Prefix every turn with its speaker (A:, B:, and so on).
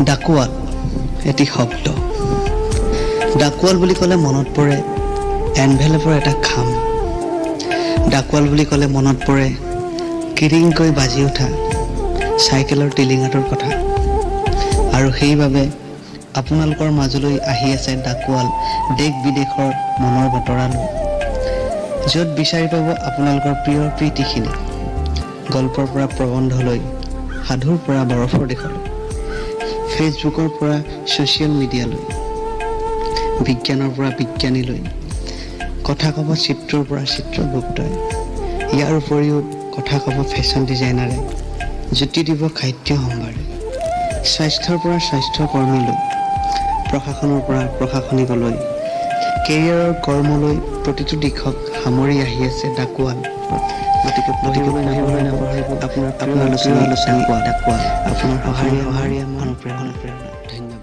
A: ডাকুৱাল এটি শব্দ। ডাকুৱাল বুলি ক'লে মনত পৰে এনভেলপৰ এটা খাম। ডাকুৱাল বুলি ক'লে মনত পৰে কিৰিংকৈ বাজি উঠা চাইকেলৰ টিলিঙাটোৰ কথা। আৰু সেইবাবে আপোনালোকৰ মাজলৈ আহি আছে ডাকুৱাল দেশ বিদেশৰ মনৰ বতৰালৈ, য'ত বিচাৰি পাব আপোনালোকৰ প্ৰিয় প্ৰীতিখিনি। গল্পৰ পৰা প্ৰবন্ধলৈ, সাধুৰ পৰা বৰফৰ দেশলৈ, ফেচবুকৰ পৰা ছ'চিয়েল মিডিয়ালৈ, বিজ্ঞানৰ পৰা বিজ্ঞানীলৈ, কথা ক'ব চিত্ৰৰ পৰা চিত্ৰগুপ্তই। ইয়াৰ উপৰিও কথা ক'ব ফেশ্বন ডিজাইনাৰে, জুতি দিব খাদ্য সম্ভাৰে, স্বাস্থ্যৰ পৰা স্বাস্থ্যকৰ্মীলৈ, প্ৰশাসনৰ পৰা প্ৰশাসনিকলৈ, কেৰিয়াৰৰ কৰ্মলৈ প্ৰতিটো দিশক সামৰি আহি আছে ডাকুৱাল। গতিকে পঢ়িবলৈ নাপাহৰিব আপোনাৰ আলোচনা ডাকুৱাল। আপোনাৰ সঁহাৰি অনুপ্ৰেৰণা। ধন্যবাদ।